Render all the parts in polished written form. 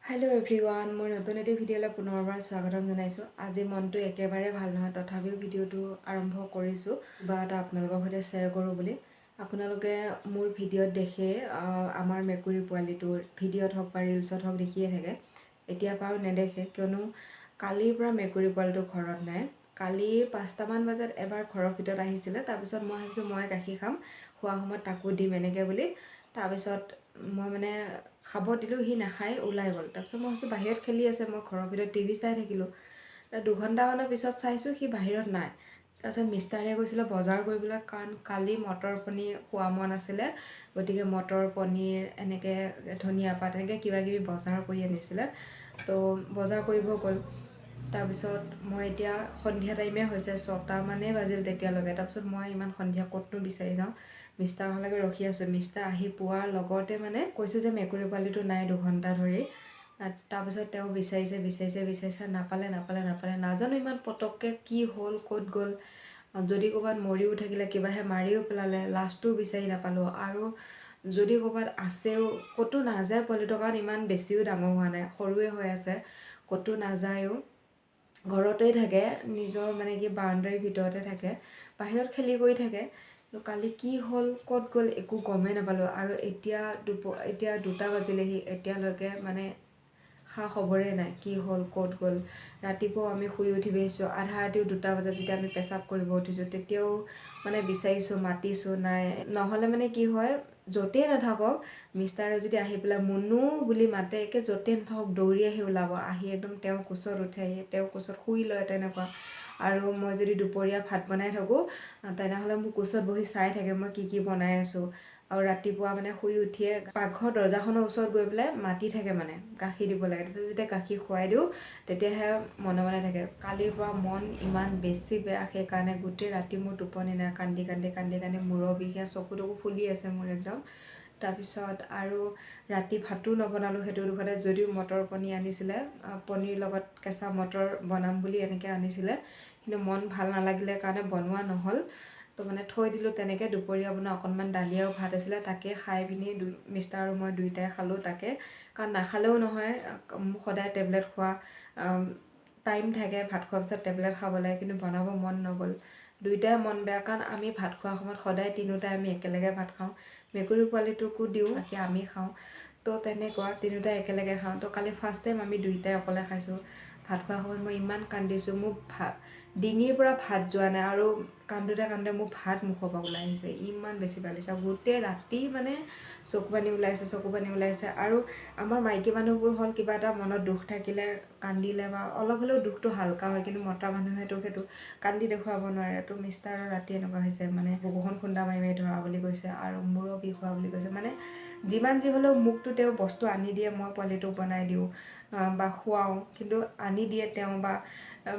Hello' everyone, মোৰ নতুন এটি ভিডিঅ'লৈ পুনৰবাৰ স্বাগতম জনাইছোঁ। আজি মনটো একেবাৰে ভাল নহয়, তথাপিও ভিডিঅ'টো আৰম্ভ কৰিছোঁ বা এটা আপোনালোকৰ সৈতে শ্বেয়াৰ কৰোঁ বুলি। আপোনালোকে মোৰ ভিডিঅ'ত দেখে আমাৰ মেকুৰী পোৱালিটোৰ ভিডিঅ'ত হওক বা ৰিলছত হওক দেখিয়ে থাকে। এতিয়া বাৰু নেদেখে, কিয়নো কালিৰ পৰা মেকুৰী পোৱালিটো ঘৰত নাই। কালি 5টামান বজাত এবাৰ ঘৰৰ ভিতৰত আহিছিলে। তাৰপিছত মই ভাবিছোঁ মই গাখীৰ খাম, খোৱা সময়ত তাকো দিম এনেকৈ বুলি। তাৰপিছত মই মানে খাব দিলোঁ, সি নাখায়, ওলাই গ'ল। তাৰপিছত মই ভাবিছোঁ বাহিৰত খেলি আছে, মই ঘৰৰ ভিতৰত টিভি চাই থাকিলোঁ। 2ঘণ্টামানৰ পিছত চাইছোঁ সি বাহিৰত নাই। তাৰপিছত মিষ্টাৰে গৈছিলে বজাৰ কৰিবলৈ, কাৰণ কালি মটৰ পনীৰ খোৱা মন আছিলে, গতিকে মটৰ পনীৰ এনেকৈ ধনিয়া পাত এনেকৈ কিবাকিবি বজাৰ কৰি আনিছিলে। তো বজাৰ কৰিব গ'ল। তাৰপিছত মই এতিয়া সন্ধিয়া টাইমেই হৈছে, 6টামানেই বাজিল তেতিয়ালৈকে। তাৰপিছত মই ইমান সন্ধিয়া ক'তনো বিচাৰি যাওঁ, মিষ্টাৰ অহালৈকে ৰখি আছোঁ। মিষ্টাৰ আহি পোৱাৰ লগতে মানে কৈছোঁ যে মেকুৰী পোৱালিটো নাই 2ঘণ্টা ধৰি। তাৰপিছত তেওঁ বিচাৰিছে নাপালে। নাজানো ইমান পটককৈ কি হ'ল, ক'ত গ'ল, যদি ক'ৰবাত মৰিও থাকিলে, কিবাহে মাৰিও পেলালে, লাষ্টটো বিচাৰি নাপালোঁ। আৰু যদি ক'ৰবাত আছেও, ক'তো নাযায় পোৱালিটো, কাৰণ ইমান বেছিও ডাঙৰ হোৱা নাই, সৰুৱে হৈ আছে, ক'তো নাযায়ও, ঘৰতেই থাকে, নিজৰ মানে কি বাউণ্ডাৰীৰ ভিতৰতে থাকে, বাহিৰত খেলি কৰি থাকে। কালি কি হ'ল, ক'ত গ'ল, একো গমেই নাপালোঁ। আৰু এতিয়া 2টা বাজিলেহি, এতিয়ালৈকে মানে খা খবৰেই নাই, কি হ'ল, ক'ত গ'ল। ৰাতিপুৱাও আমি শুই উঠি পাইছোঁ, আধা ৰাতিও 2টা বজাত যেতিয়া আমি পেচাব কৰিব উঠিছোঁ, তেতিয়াও মানে বিচাৰিছোঁ, মাতিছোঁ, নাই। নহ'লে মানে কি হয়, য'তেই নাথাকক, মিষ্টাৰে যদি আহি পেলাই মুনু বুলি মাতে, একে য'তেই নাথাকক দৌৰি আহি ওলাব, আহি একদম তেওঁৰ কোচত উঠে, তেওঁৰ কোচত শুই লয়, তেনেকুৱা। আৰু মই যদি দুপৰীয়া ভাত বনাই থাকোঁ, তেনেহ'লে মোৰ কোচত বহি চাই থাকে মই কি বনাই আছোঁ। আৰু ৰাতিপুৱা মানে শুই উঠিয়ে পাকঘৰ দৰ্জাখনৰ ওচৰত গৈ পেলাই মাতি থাকে, মানে গাখীৰ দিব লাগে। তাৰপিছত যেতিয়া গাখীৰ খুৱাই দিওঁ, তেতিয়াহে মনে মনে থাকে। কালিৰ পৰা মন ইমান বেছি বেয়া, সেইকাৰণে গোটেই ৰাতি মোৰ টোপনি নাই, কান্দি মূৰৰ বিষ, চকু ফুলি আছে মোৰ একদম। তাৰপিছত আৰু ৰাতি ভাতো নবনালোঁ সেইটো দুখতে, যদিও মটৰ পনীৰ আনিছিলে, পনীৰ লগত কেঁচা মটৰ বনাম বুলি এনেকৈ আনিছিলে, কিন্তু মন ভাল নালাগিলে কাৰণে বনোৱা নহ'ল। তো মানে থৈ দিলোঁ তেনেকৈ। দুপৰীয়া বনোৱা অকণমান দালি আৰু ভাত আছিলে, তাকে খাই পিনি মিষ্টাৰ আৰু মই দুয়োটাই খালোঁ তাকে, কাৰণ নাখালেও নহয়, সদায় টেবলেট খোৱা টাইম থাকে, ভাত খোৱাৰ পিছত টেবলেট খাব লাগে, কিন্তু বনাব মন নগ'ল। দুয়োটাই মন বেয়া, কাৰণ আমি ভাত খোৱা সময়ত সদায় তিনিওটাই আমি একেলগে ভাত খাওঁ, মেকুৰী পোৱালিটোকো দিওঁ, বাকী আমি খাওঁ। তো তেনেকুৱা তিনিওটাই একেলগে খাওঁ। তো কালি ফাৰ্ষ্ট টাইম আমি দুয়োটাই অকলে খাইছোঁ। ভাত খোৱাৰ সময়ত মই ইমান কান্দিছোঁ, মোৰ ডিঙিৰ পৰা ভাত যোৱা নাই, আৰু কান্দোতে মোৰ ভাত মুখৰ পৰা ওলাই আহিছে, ইমান বেছি ভাল লাগিছে। গোটেই ৰাতি মানে চকু পানী ওলাইছে। আৰু আমাৰ মাইকী মানুহবোৰ হ'ল, কিবা এটা মনত দুখ থাকিলে কান্দিলে বা অলপ হ'লেও দুখটো হালকা হয়, কিন্তু মতা মানুহেতো সেইটো কান্দি দেখুৱাব নোৱাৰে। তো মিষ্টাৰৰ ৰাতি এনেকুৱা হৈছে, মানে বুকুখন খুন্দা মাৰি ধৰা বুলি কৈছে, আৰু মূৰৰ বিষ হোৱা বুলি কৈছে। মানে যিমান যি হ'লেও মোকতো তেওঁ বস্তু আনি দিয়ে, মই পোৱালিটোক বনাই দিওঁ বা খুৱাওঁ, কিন্তু আনি দিয়ে তেওঁ, বা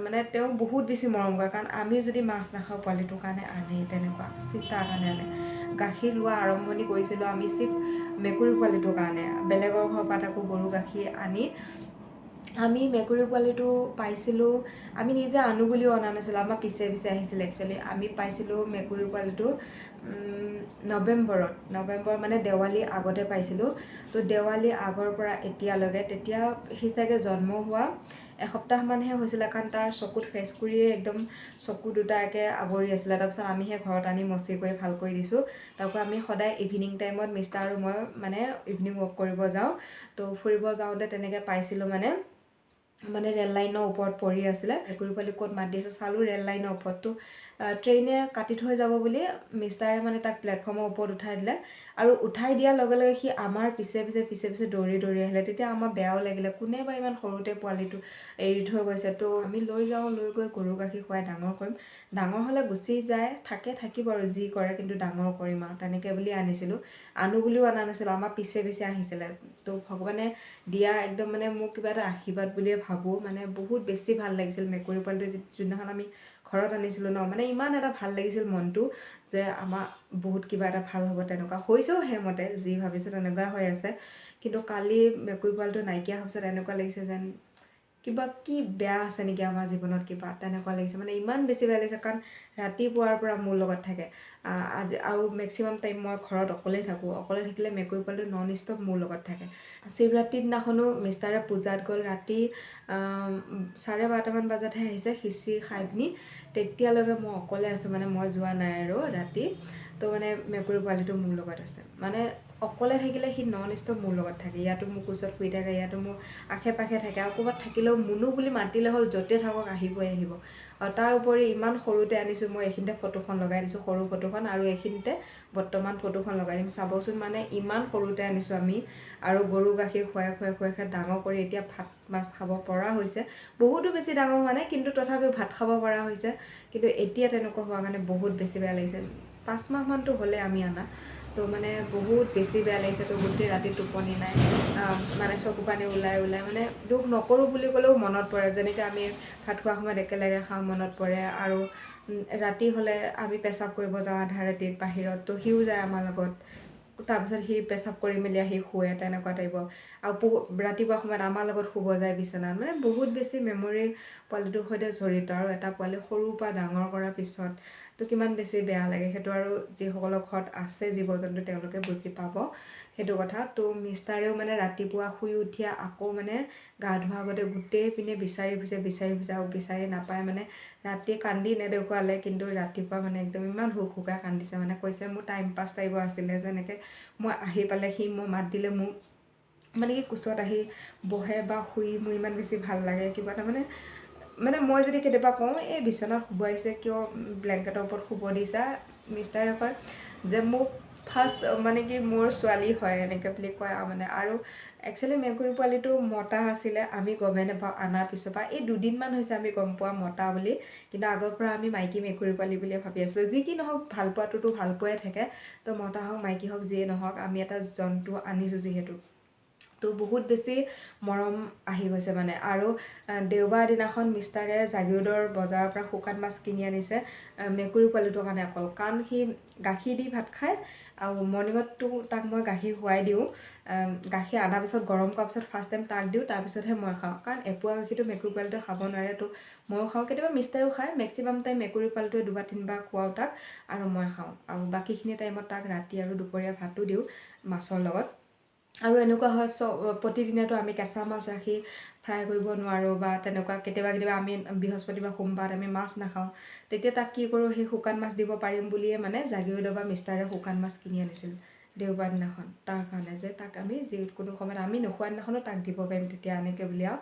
মানে তেওঁ বহুত বেছি মৰম কৰে, কাৰণ আমি যদি মাছ নাখাওঁ পোৱালিটোৰ কাৰণে আনেই, তেনেকুৱা চিপ তাৰ কাৰণে আনে। গাখীৰ লোৱা আৰম্ভণি কৰিছিলোঁ আমি চিপ মেকুৰী পোৱালিটোৰ কাৰণে, বেলেগৰ ঘৰৰ পৰা তাকো গৰু গাখীৰ আনি আমি মেকুৰী পোৱালিটো পাইছিলোঁ। আমি নিজে আনো বুলিও অনা নাছিলোঁ, আমাৰ পিছে আহিছিলে। একচুৱেলি আমি পাইছিলোঁ মেকুৰী পোৱালিটো নৱেম্বৰ মানে দেৱালী আগতে পাইছিলোঁ। তো দেৱালী আগৰ পৰা এতিয়ালৈকে, তেতিয়া সি চাগে জন্ম হোৱা এসপ্তাহমানহে হৈছিলে, কাৰণ তাৰ চকুত ফেচকুৰিয়ে একদম চকু দুটাকে আৱৰি আছিলে। তাৰপিছত আমিহে ঘৰত আনি মচি কৰি ভাল কৰি দিছোঁ। তাৰপৰা আমি সদায় ইভিনিং টাইমত মিষ্টাৰ আৰু মই মানে ইভিনিং ৱাক কৰিব যাওঁ। তো ফুৰিব যাওঁতে তেনেকৈ পাইছিলোঁ, মানে ৰেল লাইনৰ ওপৰত পৰি আছিলে। মেকুৰী পোৱালি ক'ত মাত দি আছে চালোঁ, ৰেল লাইনৰ ওপৰততো ট্ৰেইনে কাটি থৈ যাব বুলি মিষ্টাৰে মানে তাক প্লেটফৰ্মৰ ওপৰত উঠাই দিলে, আৰু উঠাই দিয়াৰ লগে লগে সি আমাৰ পিছে দৌৰি আহিলে। তেতিয়া আমাৰ বেয়াও লাগিলে, কোনে বা ইমান সৰুতে পোৱালিটো এৰি থৈ গৈছে। তো আমি লৈ গৈ গৰু গাখীৰ খুৱাই ডাঙৰ কৰিম, ডাঙৰ হ'লে গুচি যায়, থাকিব আৰু যি কৰে, কিন্তু ডাঙৰ কৰিম আৰু তেনেকৈ বুলি আনিছিলোঁ। আনো বুলিও অনা নাছিলোঁ, আমাৰ পিছে আহিছিলে। তো ভগৱানে দিয়া একদম মানে মোক কিবা এটা আশীৰ্বাদ বুলিয়ে ভাবোঁ। মানে বহুত বেছি ভাল লাগিছিল মেকুৰী পোৱালিটো যোনদিনাখন আমি ঘৰত আনিছিলোঁ ন, মানে ইমান এটা ভাল লাগিছিল মনটো, যে আমাৰ বহুত কিবা এটা ভাল হ'ব। তেনেকুৱা হৈছেও, সেইমতে যি ভাবিছোঁ তেনেকুৱা হৈ আছে। কিন্তু কালি মেকুৰী পোৱালিটো নাইকিয়া হোৱাৰ পিছত এনেকুৱা লাগিছে যেন কিবা কি বেয়া আছে নেকি আমাৰ জীৱনত কিবা তেনেকুৱা লাগিছে মানে ইমান বেছি বেয়া লাগিছে কাৰণ ৰাতিপুৱাৰ পৰা মোৰ লগত থাকে আজি আৰু মেক্সিমাম টাইম মই ঘৰত অকলেই থাকোঁ অকলে থাকিলে মেকুৰী পোৱালিটো নন ষ্টপ মোৰ লগত থাকে শিৱৰাত্ৰিৰ দিনাখনো মিষ্টাৰে পূজাত গ'ল ৰাতি 12:30মান বজাতহে আহিছে খিচিৰি খাই পিনি তেতিয়ালৈকে মই অকলে আছোঁ মানে মই যোৱা নাই আৰু ৰাতি তো মানে মেকুৰী পোৱালিটো মোৰ লগত আছে মানে অকলে থাকিলে সি নন ষ্টপ মোৰ লগত থাকে ইয়াতো মোৰ কোচত শুই থাকে ইয়াতো মোৰ আশে পাশে থাকে আৰু ক'ৰবাত থাকিলেও মুনু বুলি মাতিলে হ'ল য'তে থাকক আহিবই আহিব আৰু তাৰ উপৰি ইমান সৰুতে আনিছোঁ মই এইখিনিতে ফটোখন লগাই দিছোঁ সৰু ফটোখন আৰু এইখিনিতে বৰ্তমান ফটোখন লগাই দিম চাবচোন মানে ইমান সৰুতে আনিছোঁ আমি আৰু গৰু গাখীৰ খুৱাই ডাঙৰ কৰি এতিয়া ভাত মাছ খাব পৰা হৈছে বহুতো বেছি ডাঙৰ হোৱা নাই কিন্তু তথাপিও ভাত খাব পৰা হৈছে কিন্তু এতিয়া তেনেকুৱা হোৱা কাৰণে বহুত বেছি বেয়া লাগিছে 5 মাহমানটো হ'লে আমি আনা তো মানে বহুত বেছি বেয়া লাগিছে তো গোটেই ৰাতি টোপনি নাই মানে চকু পানী ওলাই মানে দুখ নকৰোঁ বুলি ক'লেও মনত পৰে যেনেকৈ আমি ভাত খোৱা সময়ত একেলগে খাওঁ মনত পৰে আৰু ৰাতি হ'লে আমি পেচাব কৰিব যাওঁ আধা ৰাতিত বাহিৰত তো সিও যায় আমাৰ লগত তাৰপিছত সি পেচাব কৰি মেলি আহি শুৱে তেনেকুৱা টাইপৰ আৰু ৰাতিপুৱা সময়ত আমাৰ লগত শুব যায় বিচনাত মানে বহুত বেছি মেমৰি পোৱালিটোৰ সৈতে জড়িত আৰু এটা পোৱালি সৰুৰ পৰা ডাঙৰ কৰাৰ পিছত তো কিমান বেছি বেয়া লাগে সেইটো আৰু যিসকলৰ ঘৰত আছে জীৱ জন্তু তেওঁলোকে বুজি পাব সেইটো কথা তো মিষ্টাৰেও মানে ৰাতিপুৱা শুই উঠিয়া আকৌ মানে গা ধোৱা আগতে গোটেই পিনে বিচাৰি ফুৰিছে আৰু বিচাৰি নাপায় মানে ৰাতি কান্দি নেদেখুৱালে কিন্তু ৰাতিপুৱা মানে একদম ইমান হুকাই কান্দিছে মানে কৈছে মোৰ টাইম পাছ টাইপৰ আছিলে যেনেকৈ মই আহি পালে সি মই মাত দিলে মোক মানে কি কোচত আহি বহে বা শুই মোৰ ইমান বেছি ভাল লাগে কিবা এটা মানে মই যদি কেতিয়াবা কওঁ এই বিচনাত শুব আহিছে কিয় ব্লেংকেটৰ ওপৰত শুব দিছা মিষ্টাৰে কয় যে মোক ফাৰ্ষ্ট মানে কি মোৰ ছোৱালী হয় এনেকৈ বুলি কয় মানে আৰু একচুৱেলি মেকুৰী পোৱালিটো মতা আছিলে আমি গমেই নাপাওঁ অনাৰ পিছৰ পৰা এই 2 দিনমান হৈছে আমি গম পোৱা মতা বুলি কিন্তু আগৰ পৰা আমি মাইকী মেকুৰী পোৱালি বুলিয়ে ভাবি আছিলোঁ যি কি নহওক ভাল পোৱাটোতো ভাল পোৱাই থাকে তো মতা হওক মাইকী হওক যিয়ে নহওক আমি এটা জন্তু আনিছোঁ যিহেতু তো বহুত বেছি মৰম আহি গৈছে মানে আৰু দেওবাৰ দিনাখন মিষ্টাৰে জাগিৰোডৰ বজাৰৰ পৰা শুকান মাছ কিনি আনিছে মেকুৰী পোৱালিটোৰ কাৰণে অকল কাৰণ সি গাখীৰ দি ভাত খায় আৰু মৰ্ণিঙততো তাক মই গাখীৰ খুৱাই দিওঁ গাখীৰ অনাৰ পিছত গৰম কৰাৰ পিছত ফাৰ্ষ্ট টাইম তাক দিওঁ তাৰপিছতহে মই খাওঁ কাৰণ এপোৱা গাখীৰটো মেকুৰী পোৱালিটোৱে খাব নোৱাৰে তো ময়ো খাওঁ কেতিয়াবা মিষ্টাৰেও খায় মেক্সিমাম টাইম মেকুৰী পোৱালিটোৱে 2-3বাৰ খুৱাওঁ তাক আৰু মই খাওঁ আৰু বাকীখিনি টাইমত তাক ৰাতি আৰু দুপৰীয়া ভাতো দিওঁ মাছৰ লগত আৰু এনেকুৱা হয় প্ৰতিদিনেতো আমি কেঁচা মাছ ৰাখি ফ্ৰাই কৰিব নোৱাৰোঁ বা তেনেকুৱা কেতিয়াবা আমি বৃহস্পতিবাৰ সোমবাৰ আমি মাছ নাখাওঁ তেতিয়া তাক কি কৰোঁ সেই শুকান মাছ দিব পাৰিম বুলিয়ে মানে জাগিৰোডৰ পৰা মিষ্টাৰে শুকান মাছ কিনি আনিছিল দেওবাৰ দিনাখন তাৰ কাৰণে যে তাক আমি যিকোনো সময়ত আমি নোখোৱা দিনাখনো তাক দিব পাৰিম তেতিয়া এনেকৈ বুলি আৰু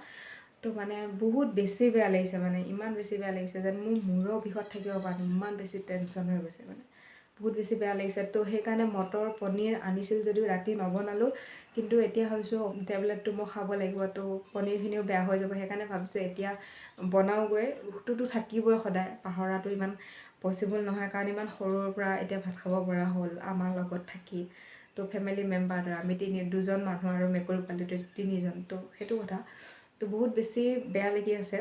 তো মানে বহুত বেছি বেয়া লাগিছে মানে ইমান বেছি বেয়া লাগিছে যেন মোৰ মূৰৰ বিষত থাকিব পৰা নাই ইমান বেছি টেনশ্যন হৈ গৈছে মানে বহুত বেছি বেয়া লাগিছে তো সেইকাৰণে মটৰ পনীৰ আনিছিল যদিও ৰাতি নবনালোঁ কিন্তু এতিয়া ভাবিছোঁ টেবলেটটো মই খাব লাগিব তো পনীৰখিনিও বেয়া হৈ যাব সেইকাৰণে ভাবিছোঁ এতিয়া বনাওঁগৈ ভোকটোতো থাকিবই সদায় পাহৰাটো ইমান পচিবল নহয় কাৰণ ইমান সৰুৰ পৰা এতিয়া ভাত খাব পৰা হ'ল আমাৰ লগত থাকি তো ফেমিলি মেম্বাৰ আমি 2জন মানুহ আৰু মেকুৰী পোৱালিটো 3জন তো সেইটো কথা তো বহুত বেছি বেয়া লাগি আছে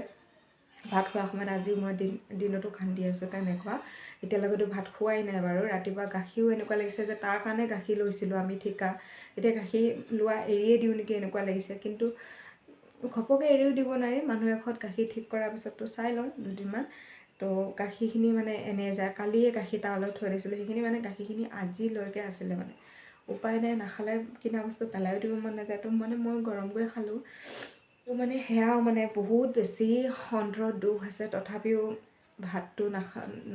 ভাত খোৱাৰ সময়ত আজি মই দিনতো কান্দি আছোঁ তেনেকুৱা এতিয়ালৈকেতো ভাত খোৱাই নাই বাৰু ৰাতিপুৱা গাখীৰো এনেকুৱা লাগিছে যে তাৰ কাৰণে গাখীৰ লৈছিলোঁ আমি ঠিকা এতিয়া গাখীৰ লোৱা এৰিয়ে দিওঁ নেকি এনেকুৱা লাগিছে কিন্তু ঘপকৈ এৰিও দিব নোৱাৰি মানুহ এঘৰত গাখীৰ ঠিক কৰাৰ পিছততো চাই লওঁ 2 দিনমান তো গাখীৰখিনি মানে এনে যায় কালিয়ে গাখীৰ তালৈ থৈ দিছিলোঁ সেইখিনি মানে গাখীৰখিনি আজিলৈকে আছিলে মানে উপায় নাই নাখালে কিনা বস্তু পেলাইও দিব মন নাযায় তো মানে মই গৰম কৰি খালোঁ তো মানে সেয়াও মানে বহুত বেছি অন্তৰত দুখ আছে তথাপিও ভাতটো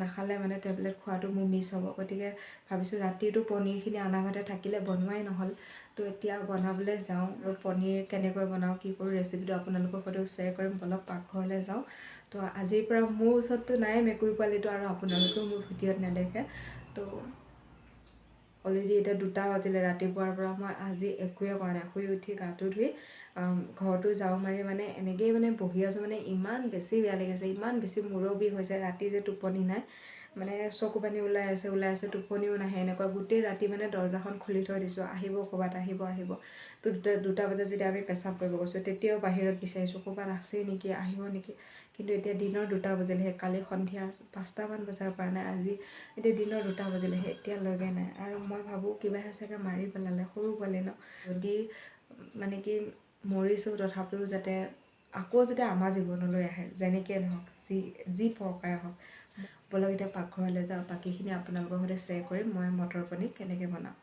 নাখালে মানে টেবলেট খোৱাটো মোৰ মিছ হ'ব গতিকে ভাবিছোঁ ৰাতিটো পনীৰখিনি অনা ভাতে থাকিলে বনোৱাই নহ'ল তো এতিয়া বনাবলৈ যাওঁ আৰু পনীৰ কেনেকৈ বনাওঁ কি কৰোঁ ৰেচিপিটো আপোনালোকৰ সৈতেও শ্বেয়াৰ কৰিম অলপ পাকঘৰলৈ যাওঁ তো আজিৰ পৰা মোৰ ওচৰততো নাই মেকুৰী পোৱালিটো আৰু আপোনালোকেও মোৰ ভিডিঅ'ত নেদেখে তো অলৰেডি এতিয়া 2টা বাজিলে ৰাতিপুৱাৰ পৰা মই আজি একোৱে কৰা নাই শুই উঠি গাটো ধুই ঘৰটো যাওঁ মাৰি মানে এনেকৈয়ে মানে বহি আছোঁ মানে ইমান বেছি বেয়া লাগিছে ইমান বেছি মূৰৰ বিষ হৈছে ৰাতি যে টোপনি নাই মানে চকু পানী ওলাই আছে টোপনিও নাহে এনেকুৱা গোটেই ৰাতি মানে দৰ্জাখন খুলি থৈ দিছোঁ আহিব ক'ৰবাত আহিব তো 2টা বজাত যেতিয়া আমি পেচাব কৰিব গৈছোঁ তেতিয়াও বাহিৰত বিচাৰিছোঁ ক'ৰবাত আছেই নেকি আহিব নেকি কিন্তু এতিয়া দিনৰ 2টা বাজিলেহে কালি সন্ধিয়া 5টামান বজাৰ পৰা নাই আজি এতিয়া দিনৰ 2টা বাজিলেহে এতিয়ালৈকে নাই আৰু মই ভাবোঁ কিবাহে চাগে মাৰি পেলালে সৰু পোৱালি ন যদি মানে কি মৰিছোঁ তথাপিও যাতে আকৌ যেতিয়া আমাৰ জীৱনলৈ আহে যেনেকৈ নহওক যি প্ৰকাৰে হওক বলক এতিয়া পাকঘৰলৈ যাওঁ বাকীখিনি আপোনালোকৰ সৈতে শ্বেয়াৰ কৰিম মই মটৰ পনীৰ কেনেকৈ বনাওঁ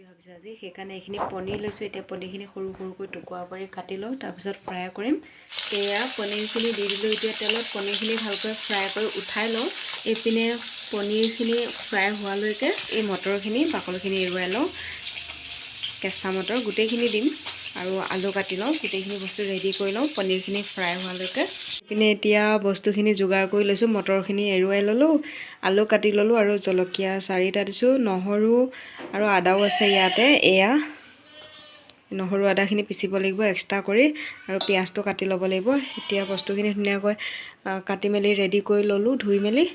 ভাবিছোঁ আজি সেইকাৰণে এইখিনি পনীৰ লৈছোঁ এতিয়া পনীৰখিনি সৰু সৰুকৈ টুকুৰা কৰি কাটি লওঁ তাৰপিছত ফ্ৰাই কৰিম এয়া পনীৰখিনি দি দিলোঁ এতিয়া তেলত পনীৰখিনি ভালকৈ ফ্ৰাই কৰি উঠাই লওঁ এইপিনে পনীৰখিনি ফ্ৰাই হোৱালৈকে এই মটৰখিনি বাকলিখিনি এৰুৱাই লওঁ কেঁচা মটৰ গোটেইখিনি দিম আৰু আলু কাটি লওঁ গোটেইখিনি বস্তু ৰেডি কৰি লওঁ পনীৰখিনি ফ্ৰাই হোৱালৈকে এইপিনে এতিয়া বস্তুখিনি যোগাৰ কৰি লৈছোঁ মটৰখিনি এৰুৱাই ল'লোঁ আলু কাটি ল'লোঁ আৰু জলকীয়া 4টা দিছোঁ নহৰু আৰু আদাও আছে ইয়াতে এয়া নহৰু আদাখিনি পিচিব লাগিব এক্সট্ৰা কৰি আৰু পিঁয়াজটো কাটি ল'ব লাগিব এতিয়া বস্তুখিনি ধুনীয়াকৈ কাটি মেলি ৰেডি কৰি ল'লোঁ ধুই মেলি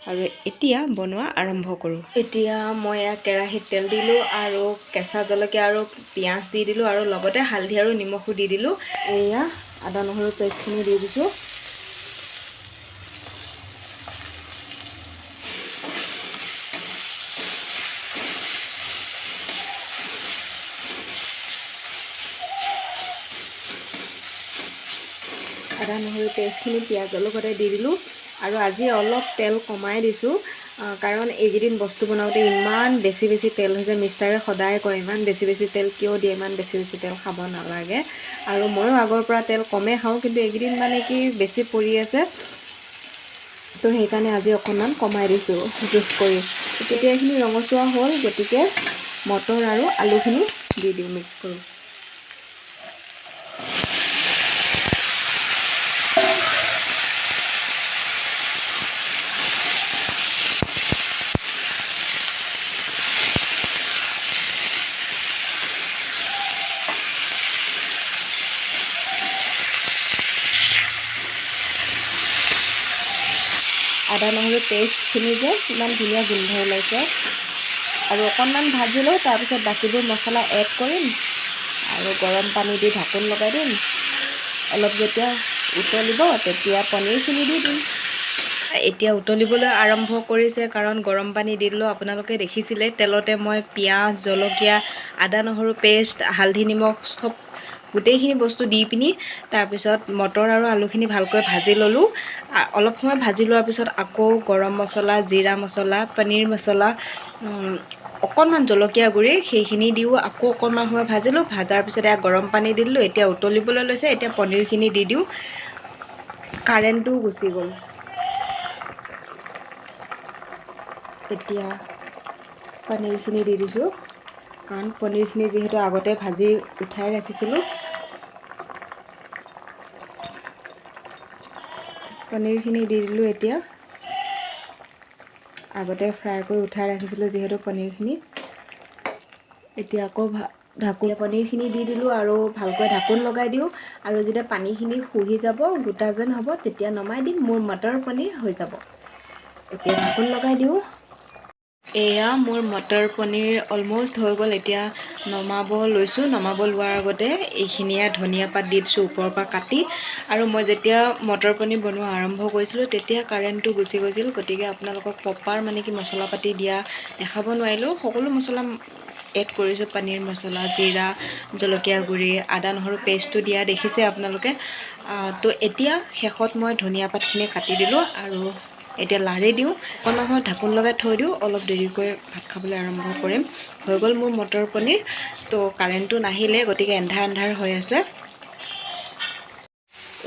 আৰু এতিয়া বনোৱা আৰম্ভ কৰোঁ এতিয়া মই কেৰাহীত তেল দিলোঁ আৰু কেঁচা জলকীয়া আৰু পিঁয়াজ দি দিলোঁ আৰু লগতে হালধি আৰু নিমখো দি দিলোঁ এয়া আদা নহৰু পেষ্টখিনি দি দিছোঁ আদা নহৰু পেষ্টখিনি পিঁয়াজৰ লগতে দি দিলোঁ আৰু আজি অলপ তেল কমাই দিছোঁ কাৰণ এইকেইদিন বস্তু বনাওঁতে ইমান বেছি তেল হৈছে মিষ্টাৰে সদায় কয় ইমান বেছি তেল কিয় দিয়ে ইমান বেছি তেল খাব নালাগে আৰু ময়ো আগৰ পৰা তেল কমেই খাওঁ কিন্তু এইকেইদিন মানে কি বেছি পৰি আছে তো সেইকাৰণে আজি অকণমান কমাই দিছোঁ জোখ কৰি তেতিয়া এইখিনি ৰঙচুৱা হ'ল গতিকে মটৰ আৰু আলুখিনি দি দিওঁ মিক্স কৰোঁ আদা নহৰু পেষ্টখিনি যে ইমান ধুনীয়া গোন্ধ ওলাইছে আৰু অকণমান ভাজি লওঁ তাৰপিছত বাকীবোৰ মছলা এড কৰিম আৰু গৰম পানী দি ঢাকোন লগাই দিম অলপ যেতিয়া উতলিব তেতিয়া পনীৰখিনি দি দিম এতিয়া উতলিবলৈ আৰম্ভ কৰিছে কাৰণ গৰম পানী দি দিলোঁ আপোনালোকে দেখিছিলে তেলতে মই পিঁয়াজ জলকীয়া আদা নহৰু পেষ্ট হালধি নিমখ চব গোটেইখিনি বস্তু দি পিনি তাৰপিছত মটৰ আৰু আলুখিনি ভালকৈ ভাজি ল'লোঁ অলপ সময় ভাজি লোৱাৰ পিছত আকৌ গৰম মছলা জিৰা মছলা পনীৰ মছলা অকণমান জলকীয়া গুড়ি সেইখিনি দিও আকৌ অকণমান সময় ভাজিলোঁ ভাজাৰ পিছত এয়া গৰম পানী দি দিলোঁ এতিয়া উতলিবলৈ লৈছে এতিয়া পনীৰখিনি দি দিওঁ কাৰেণ্টটো গুচি গ'ল এতিয়া পনীৰখিনি দি দিছোঁ কাৰণ পনীৰখিনি যিহেতু আগতে ভাজি উঠাই ৰাখিছিলোঁ পনীৰখিনি দি দিলোঁ এতিয়া আগতে ফ্ৰাই কৰি উঠাই ৰাখিছিলোঁ যিহেতু পনীৰখিনি এতিয়া আকৌ পনীৰখিনি দি দিলোঁ আৰু ভালকৈ ঢাকোন লগাই দিওঁ আৰু যেতিয়া পানীখিনি শুহি যাব গোটা যেন হ'ব তেতিয়া নমাই দিম মোৰ মটৰ পনীৰ হৈ যাব এতিয়া ঢাকোন লগাই দিওঁ এয়া মোৰ মটৰ পনীৰ অলম'ষ্ট হৈ গ'ল এতিয়া নমাব লৈছোঁ নমাব লোৱাৰ আগতে এইখিনিয়ে ধনিয়া পাত দি দিছোঁ ওপৰৰ পৰা কাটি আৰু মই যেতিয়া মটৰ পনীৰ বনোৱা আৰম্ভ কৰিছিলোঁ তেতিয়া কাৰেণ্টটো গুচি গৈছিল গতিকে আপোনালোকক প্ৰপাৰ মানে কি মছলা পাতি দিয়া দেখাব নোৱাৰিলোঁ সকলো মছলা এড কৰিছোঁ পনীৰ মছলা জিৰা জলকীয়া গুড়ি আদা নহৰু পেষ্টটো দিয়া দেখিছে আপোনালোকে তো এতিয়া শেষত মই ধনিয়া পাতখিনি কাটি দিলোঁ আৰু এতিয়া লাৰি দিওঁ অকণমান সময় ঢাকোন লগাই থৈ দিওঁ অলপ দেৰিকৈ ভাত খাবলৈ আৰম্ভ কৰিম হৈ গ'ল মোৰ মটৰ পনীৰ তো কাৰেণ্টটো নাহিলে গতিকে এন্ধাৰ হৈ আছে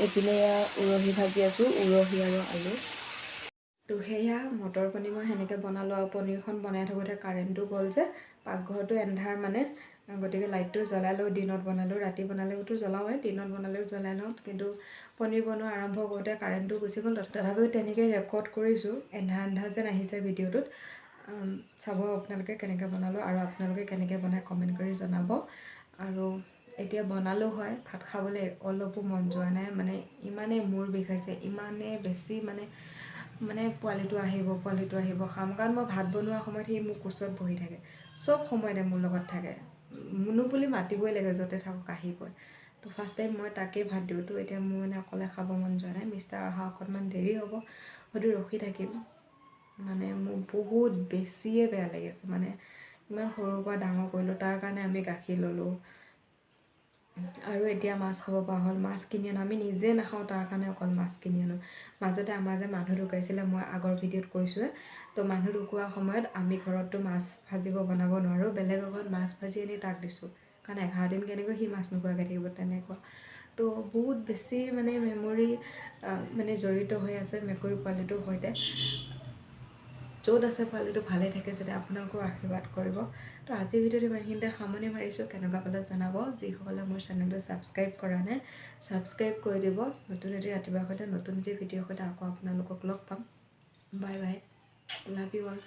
এইপিনে উৰহি ভাজি আছোঁ উৰহি আৰু আলু তো সেয়া মটৰ পনীৰ মই সেনেকৈ বনালোঁ আৰু পনীৰখন বনাই থাকোঁতে কাৰেণ্টটো গ'ল যে পাকঘৰটো এন্ধাৰ মানে গতিকে লাইটটো জ্বলাই লওঁ দিনত বনালেও ৰাতি বনালেওতো জ্বলাওঁৱে দিনত বনালেও জ্বলাই লওঁ কিন্তু পনীৰ বনোৱা আৰম্ভ কৰোঁতে কাৰেণ্টটো গুচি গ'ল তথাপিও তেনেকৈ ৰেকৰ্ড কৰিছোঁ এন্ধাৰ যেন আহিছে ভিডিঅ'টোত চাব আপোনালোকে কেনেকৈ বনালোঁ আৰু আপোনালোকে কেনেকৈ বনাই কমেণ্ট কৰি জনাব আৰু এতিয়া বনালোঁ হয় ভাত খাবলৈ অলপো মন যোৱা নাই মানে ইমানেই মূৰ বিষাইছে ইমানেই বেছি মানে পোৱালিটো আহিব খাম কাৰণ মই ভাত বনোৱা সময়ত সি মোৰ কোচত বহি থাকে চব সময়তে মোৰ লগত থাকে মুনু বুলি মাতিবই লাগে য'তে থাকক আহিবই তো ফাৰ্ষ্ট টাইম মই তাকেই ভাত দিওঁ তো এতিয়া মোৰ মানে অকলে খাব মন যোৱা নাই মিষ্টাৰ অহা অকণমান দেৰি হ'ব হয়তো ৰখি থাকিম মানে মোৰ বহুত বেছিয়ে বেয়া লাগিছে মানে ইমান সৰুৰ পৰা ডাঙৰ কৰিলোঁ তাৰ কাৰণে আমি গাখীৰ ল'লোঁ আৰু এতিয়া মাছ খাব পৰা হ'ল, মাছ কিনি আনো, আমি নিজে নাখাওঁ তাৰ কাৰণে অকল মাছ কিনি আনো। মাজতে আমাৰ যে মানুহ ঢুকাইছিলে, মই আগৰ ভিডিঅ'ত কৈছোঁৱে, তো মানুহ ঢুকোৱা সময়ত আমি ঘৰততো মাছ ভাজিব বনাব নোৱাৰোঁ, বেলেগৰ ঘৰত মাছ ভাজি আনি তাক দিছোঁ, কাৰণ 11 দিন কেনেকৈ সি মাছ নোখোৱাকৈ থাকিব তেনেকুৱা। তো বহুত বেছি মানে মেমৰি মানে জড়িত হৈ আছে মেকুৰী পোৱালিটোৰ সৈতে। য'ত আছে পোৱালিটো ভালে থাকে যাতে আপোনালোকেও আশীৰ্বাদ কৰিব। তো আজিৰ ভিডিঅ'টো ইমানখিনিতে সামৰণি মাৰিছোঁ। কেনেকুৱা পালে জনাব। যিসকলে মোৰ চেনেলটো ছাবস্ক্ৰাইব কৰা নাই ছাবস্ক্ৰাইব কৰি দিব। নতুন এটি ৰাতিপুৱাৰ সৈতে নতুন এটি ভিডিঅ'ৰ সৈতে আকৌ আপোনালোকক লগ পাম। Bye bye, love you all.